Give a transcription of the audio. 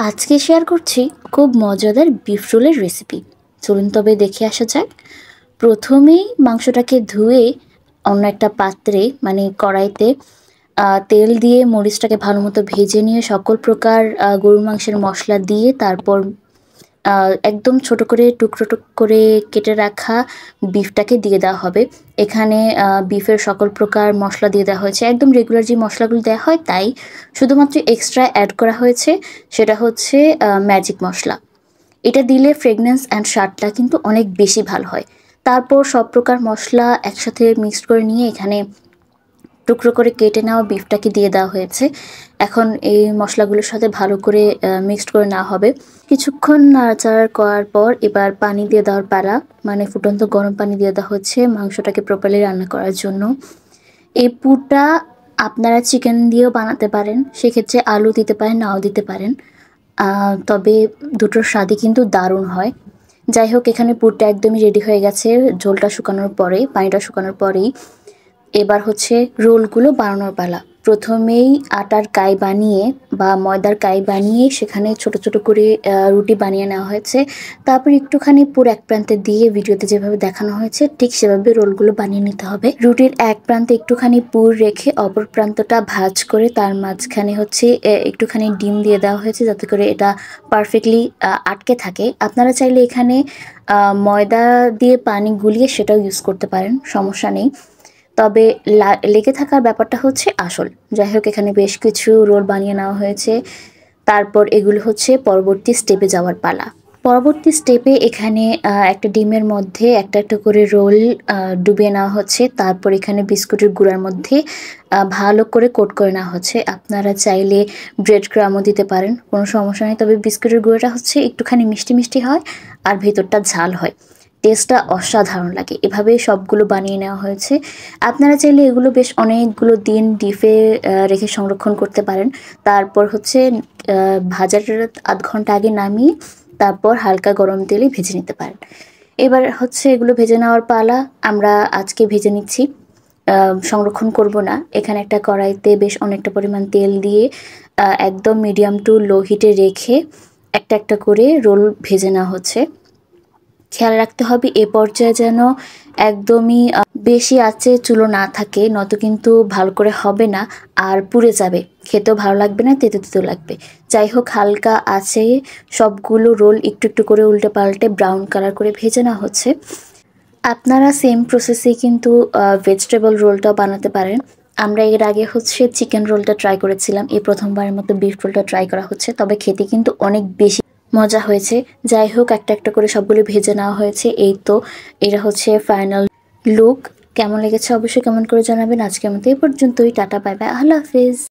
আজকে শেয়ার করছি খুব মজাদার বিফ রোলের রেসিপি। চলুন তবে দেখে আসা যাক। প্রথমেই মাংসটাকে ধুয়ে অন্য একটা পাত্রে মানে কড়াইতে তেল দিয়ে মরিচটাকে ভালো মতো ভেজে নিয়ে সকল প্রকার গরুর মাংসের মশলা দিয়ে তারপর একদম ছোট করে টুকরো করে কেটে রাখা বিফটাকে দিয়ে দেওয়া হবে। এখানে বিফের সকল প্রকার মশলা দিয়ে দেওয়া হয়েছে, একদম রেগুলার যে মশলাগুলো দেওয়া হয় তাই। শুধুমাত্র এক্সট্রা অ্যাড করা হয়েছে সেটা হচ্ছে ম্যাজিক মশলা। এটা দিলে ফ্রেগনেন্স অ্যান্ড স্বাদটা কিন্তু অনেক বেশি ভালো হয়। তারপর সব প্রকার মশলা একসাথে মিক্সড করে নিয়ে এখানে টুকরো করে কেটে নেওয়া বিফটাকে দিয়ে দেওয়া হয়েছে। এখন এই মশলাগুলোর সাথে ভালো করে মিক্সড করে নেওয়া হবে। কিছুক্ষণ নাড়াচাড়া করার পর এবার পানি দিয়ে দেওয়ার পালা, মানে ফুটন্ত গরম পানি দিয়ে দেওয়া হচ্ছে মাংসটাকে প্রপারলি রান্না করার জন্য। এই পুরটা আপনারা চিকেন দিয়েও বানাতে পারেন, সেক্ষেত্রে আলু দিতে পারেন, নাও দিতে পারেন, তবে দুটোর স্বাদই কিন্তু দারুণ হয়। যাই হোক, এখানে পুরটা একদমই রেডি হয়ে গেছে ঝোলটা শুকানোর পরেই, পানিটা শুকানোর পরেই। এবার হচ্ছে রোলগুলো বানানোর পালা। প্রথমেই আটার কাই বানিয়ে বা ময়দার কাই বানিয়ে সেখানে ছোট ছোট করে রুটি বানিয়ে নেওয়া হয়েছে। তারপর একটুখানি পুর এক প্রান্তে দিয়ে ভিডিওতে যেভাবে দেখানো হয়েছে ঠিক সেভাবে রোলগুলো বানিয়ে নিতে হবে। রুটির এক প্রান্তে একটুখানি পুর রেখে অপর প্রান্তটা ভাঁজ করে তার মাঝখানে হচ্ছে একটুখানি ডিম দিয়ে দেওয়া হয়েছে যাতে করে এটা পারফেক্টলি আটকে থাকে। আপনারা চাইলে এখানে ময়দা দিয়ে পানি গুলিয়ে সেটাও ইউজ করতে পারেন, সমস্যা নেই। তবে লেগে থাকার ব্যাপারটা হচ্ছে আসল। যাই হোক, এখানে বেশ কিছু রোল বানিয়ে নেওয়া হয়েছে। তারপর এগুলো হচ্ছে পরবর্তী স্টেপে যাওয়ার পালা। পরবর্তী স্টেপে এখানে একটা ডিমের মধ্যে একটা একটা করে রোল ডুবিয়ে নেওয়া হচ্ছে। তারপর এখানে বিস্কুটের গুঁড়ার মধ্যে ভালো করে কোট করে নেওয়া হচ্ছে। আপনারা চাইলে ব্রেড ক্রামও দিতে পারেন, কোনো সমস্যা নেই। তবে বিস্কুটের গুঁড়োটা হচ্ছে একটুখানি মিষ্টি মিষ্টি হয় আর ভেতরটা ঝাল হয়, টেস্টটা অসাধারণ লাগে। এভাবে সবগুলো বানিয়ে নেওয়া হয়েছে। আপনারা চাইলে এগুলো বেশ অনেকগুলো দিন ডিপে রেখে সংরক্ষণ করতে পারেন। তারপর হচ্ছে ভাজার আধ ঘন্টা আগে নামিয়ে তারপর হালকা গরম তেলে ভেজে নিতে পারেন। এবার হচ্ছে এগুলো ভেজে নেওয়ার পালা। আমরা আজকে ভেজে নিচ্ছি, সংরক্ষণ করব না। এখানে একটা কড়াইতে বেশ অনেকটা পরিমাণ তেল দিয়ে একদম মিডিয়াম টু লো হিটে রেখে একটা একটা করে রোল ভেজে নেওয়া হচ্ছে। খেয়াল রাখতে হবে এ পর্যায়ে যেন একদমই বেশি আঁচে চুলো না থাকে, নয়তো কিন্তু ভালো করে হবে না আর পুড়ে যাবে, খেতেও ভালো লাগবে না, তেতো তেতো লাগবে। যাই হোক, হালকা আঁচে সবগুলো রোল একটু একটু করে উল্টে পাল্টে ব্রাউন কালার করে ভেজে নেওয়া হচ্ছে। আপনারা সেম প্রসেসে কিন্তু ভেজিটেবল রোলটাও বানাতে পারেন। আমরা এর আগে হচ্ছে চিকেন রোলটা ট্রাই করেছিলাম, এই প্রথমবারের মতো বিফ রোলটা ট্রাই করা হচ্ছে, তবে খেতে কিন্তু অনেক বেশি মজা হয়েছে। যাই হোক, একটা একটা করে সবগুলো ভেজে নেওয়া হয়েছে। এই তো এটা হচ্ছে ফাইনাল লুক। কেমন লেগেছে অবশ্যই কমেন্ট করে জানাবেন। আজকের মতো এই পর্যন্তই। টাটা, বাই বাই, আল্লাহ হাফেজ।